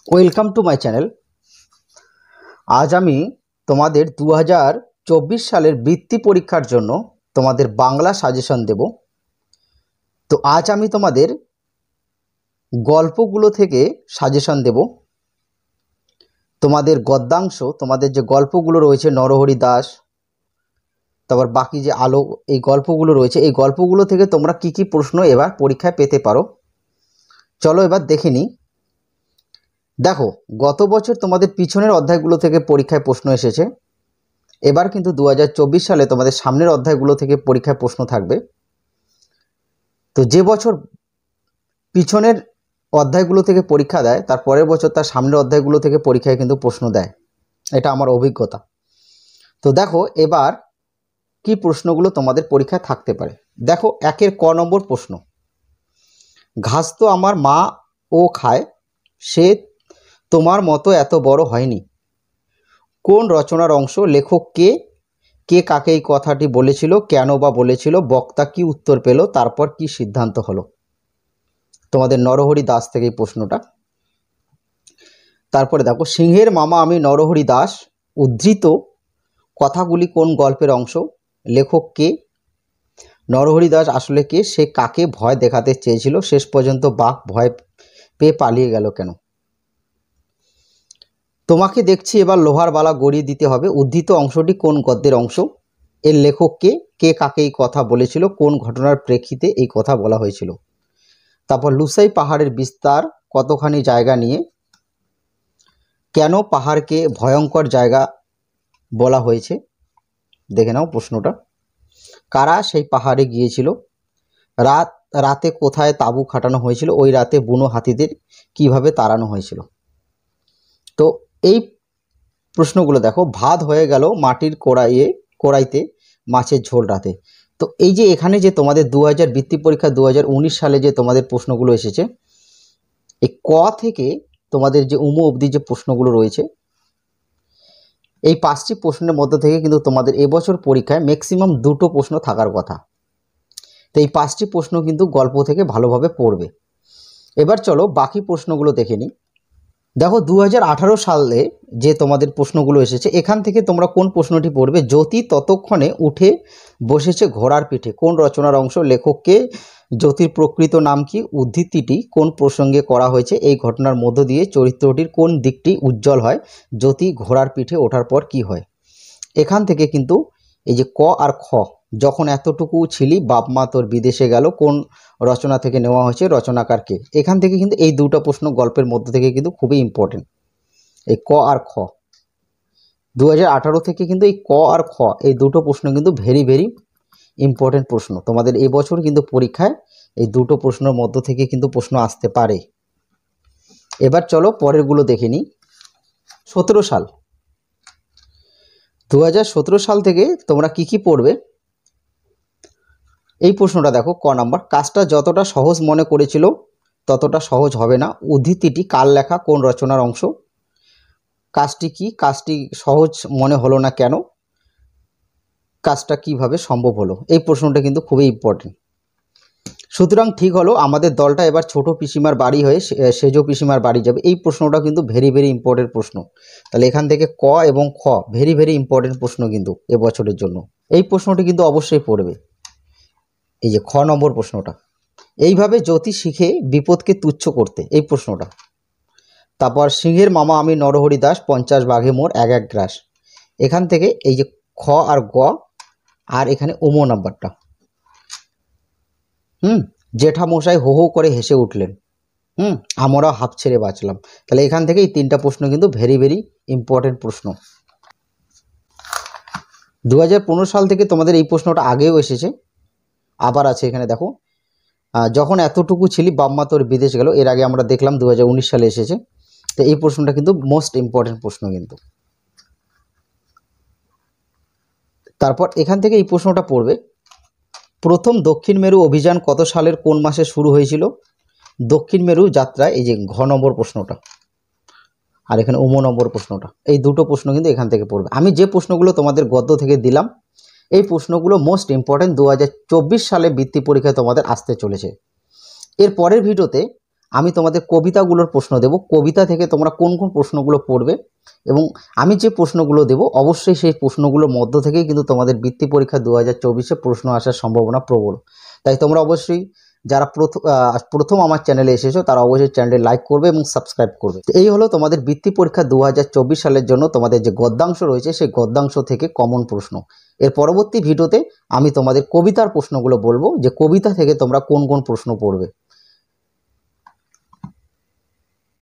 Welcome to my channel. আজ আমি তোমাদের 2024 সালের বৃত্তি পরীক্ষার জন্য তোমাদের বাংলা সাজেশন দেব। তো আজ আমি তোমাদের গল্পগুলো থেকে সাজেশন দেব। তোমাদের গদ্যাংশ, তোমাদের যে গল্পগুলো রয়েছে নরহরি দাস, তারপর বাকি যে আলো, এই গল্পগুলো রয়েছে, এই গল্পগুলো থেকে তোমরা কি কি প্রশ্ন এবার পরীক্ষায় পেতে পারো চলো এবার দেখে নিই। দেখো, গত বছর তোমাদের পিছনের অধ্যায়গুলো থেকে পরীক্ষায় প্রশ্ন এসেছে। এবার কিন্তু 2024 সালে তোমাদের সামনের অধ্যায়গুলো থেকে পরীক্ষায় প্রশ্ন থাকবে। তো যে বছর পিছনের অধ্যায়গুলো থেকে পরীক্ষা দেয়, তার পরের বছর তার সামনের অধ্যায়গুলো থেকে পরীক্ষায় কিন্তু প্রশ্ন দেয়, এটা আমার অভিজ্ঞতা। তো দেখো এবার কি প্রশ্নগুলো তোমাদের পরীক্ষায় থাকতে পারে। দেখো, 1-এর ক নম্বর প্রশ্ন, ঘাস তো আমার মা ও খায়, সে তোমার মতো এত বড় হয়নি। কোন রচনার অংশ? লেখক কে? কে কাকে এই কথাটি বলেছিল? কেন বা বলেছিল? বক্তা কি উত্তর পেল? তারপর কি সিদ্ধান্ত হলো? তোমাদের নরহরি দাস থেকে এই প্রশ্নটা। তারপরে দেখো, সিংহের মামা আমি নরহরি দাস উদ্ধৃত কথাগুলি কোন গল্পের অংশ? লেখক কে? নরহরি দাস আসলে কে? সে কাকে ভয় দেখাতে চেয়েছিল? শেষ পর্যন্ত বাঘ ভয় পেয়ে পালিয়ে গেল কেন? তোমাকে দেখছি এবার লোহার বালা গড়িয়ে দিতে হবে উদ্ধৃত অংশটি কোন গদ্যের অংশ? এর লেখক কে? কে কাকে এই কথা বলেছিল? কোন ঘটনার প্রেক্ষিতে এই কথা বলা হয়েছিল? তারপর লুসাই পাহাড়ের বিস্তার কতখানি জায়গা নিয়ে? কেন পাহাড়কে ভয়ঙ্কর জায়গা বলা হয়েছে? দেখে নাও প্রশ্নটা। কারা সেই পাহাড়ে গিয়েছিল? রাতে কোথায় তাঁবু খাটানো হয়েছিল? ওই রাতে বুনো হাতিদের কিভাবে তাড়ানো হয়েছিল? তো এই প্রশ্নগুলো দেখো, ভাত হয়ে গেল মাটির কড়াইতে মাছের ঝোল রাতে। তো এই যে এখানে যে তোমাদের 2000 বৃত্তি পরীক্ষা 2019 সালে যে তোমাদের প্রশ্নগুলো এসেছে, এই ক থেকে তোমাদের যে উম অবধি যে প্রশ্নগুলো রয়েছে, এই 5টি প্রশ্নের মধ্যে থেকে কিন্তু তোমাদের এবছর পরীক্ষায় ম্যাক্সিমাম 2টো প্রশ্ন থাকার কথা। তো এই 5টি প্রশ্ন কিন্তু গল্প থেকে ভালোভাবে পড়বে। এবার চলো বাকি প্রশ্নগুলো দেখে নিই। দেখো, 2018 সালে যে তোমাদের প্রশ্নগুলো এসেছে, এখান থেকে তোমরা কোন প্রশ্নটি পড়বে? জ্যোতি ততক্ষণে উঠে বসেছে ঘোড়ার পিঠে কোন রচনার অংশ? লেখককে? জ্যোতির প্রকৃত নাম কি? উদ্ধৃতিটি কোন প্রসঙ্গে করা হয়েছে? এই ঘটনার মধ্য দিয়ে চরিত্রটির কোন দিকটি উজ্জ্বল হয়? জ্যোতি ঘোড়ার পিঠে ওঠার পর কি হয়? এখান থেকে কিন্তু এই যে ক আর খ, যখন এতটুকু ছিলি বাপ মা তোর বিদেশে গেল, কোন রচনা থেকে নেওয়া হয়েছে? রচনাকার কে? এখান থেকে কিন্তু এই দুটো প্রশ্ন গল্পের মধ্যে থেকে কিন্তু খুবই ইম্পর্টেন্ট, এই ক আর খ। 2018 থেকে কিন্তু এই ক আর খ এই দুটো প্রশ্ন কিন্তু ভেরি ভেরি ইম্পর্টেন্ট প্রশ্ন। তোমাদের এবছর কিন্তু পরীক্ষায় এই দুটো প্রশ্নের মধ্য থেকে কিন্তু প্রশ্ন আসতে পারে। এবার চলো পরেরগুলো দেখে নিই। 17 সাল, 2017 সাল থেকে তোমরা কি কি পড়বে এই প্রশ্নটা দেখো। ক নাম্বার, কাজটা যতটা সহজ মনে করেছিল ততটা সহজ হবে না। উদ্ধৃতিটি কার লেখা? কোন রচনার অংশ? কাজটি কি? কাজটি সহজ মনে হলো না কেন? কাজটা কিভাবে সম্ভব হলো? এই প্রশ্নটা কিন্তু খুবই ইম্পর্টেন্ট। সুতরাং ঠিক হলো আমাদের দলটা এবার ছোট পিসিমার বাড়ি হয়ে সেজ পিসিমার বাড়ি যাবে। এই প্রশ্নটা কিন্তু ভেরি ভেরি ইম্পর্টেন্ট প্রশ্ন। তাহলে এখান থেকে ক এবং খ ভেরি ভেরি ইম্পর্টেন্ট প্রশ্ন কিন্তু এবছরের জন্য। এই প্রশ্নটি কিন্তু অবশ্যই পড়বে, এই যে খ নম্বর প্রশ্নটা। এইভাবে জ্যোতি শিখে বিপদকে তুচ্ছ করতে, এই প্রশ্নটা। তারপর সিংহের মামা আমি নরহরি দাস 50 বাঘে মোর এক এক গ্রাস। এখান থেকে এই যে খ আর গ, আর এখানে ওমো নাম্বারটা। জেঠামশাই হো হো করে হেসে উঠলেন, আমরা হাঁপ ছেড়ে বাঁচলাম। তাহলে এখান থেকে এই 3টা প্রশ্ন কিন্তু ভেরি ভেরি ইম্পর্টেন্ট প্রশ্ন। 2015 সাল থেকে তোমাদের এই প্রশ্নটা আগেও এসেছে, আবার আছে এখানে দেখো। যখন এতটুকু ছিলি বাম্মা তোর বিদেশ গেল, এর আগে আমরা দেখলাম 2019 সালে এসেছে। তো এই প্রশ্নটা কিন্তু মোস্ট ইম্পর্টেন্ট প্রশ্ন কিন্তু। তারপর এখান থেকে এই প্রশ্নটা পড়বে, প্রথম দক্ষিণ মেরু অভিযান কত সালের কোন মাসে শুরু হয়েছিল? দক্ষিণ মেরু যাত্রা, এই যে ঘ নম্বর প্রশ্নটা, আর এখানে উম নম্বর প্রশ্নটা। এই দুটো প্রশ্ন কিন্তু এখান থেকে পড়বে। আমি যে প্রশ্নগুলো তোমাদের গদ্য থেকে দিলাম, এই প্রশ্নগুলো মোস্ট ইম্পর্টেন্ট 2024 সালে বৃত্তি পরীক্ষায় তোমাদের আসতে চলেছে। এর পরের ভিডিওতে আমি তোমাদের কবিতাগুলোর প্রশ্ন দেব, কবিতা থেকে তোমরা কোন কোন প্রশ্নগুলো পড়বে এবং আমি যে প্রশ্নগুলো দেব অবশ্যই সেই প্রশ্নগুলোর মধ্য থেকেই কিন্তু তোমাদের বৃত্তি পরীক্ষা 2024-এ প্রশ্ন আসার সম্ভাবনা প্রবল। তাই তোমরা অবশ্যই যারা প্রথম আমার চ্যানেলে এসেছো তারা অবশ্যই চ্যানেলে লাইক করবে এবং সাবস্ক্রাইব করবে। এই হলো তোমাদের বৃত্তি পরীক্ষা 2024 সালের জন্য তোমাদের যে গদ্যাংশ রয়েছে সেই গদ্যাংশ থেকে কমন প্রশ্ন। এর পরবর্তী ভিডিওতে আমি তোমাদের কবিতার প্রশ্নগুলো বলবো যে কবিতা থেকে তোমরা কোন কোন প্রশ্ন পড়বে।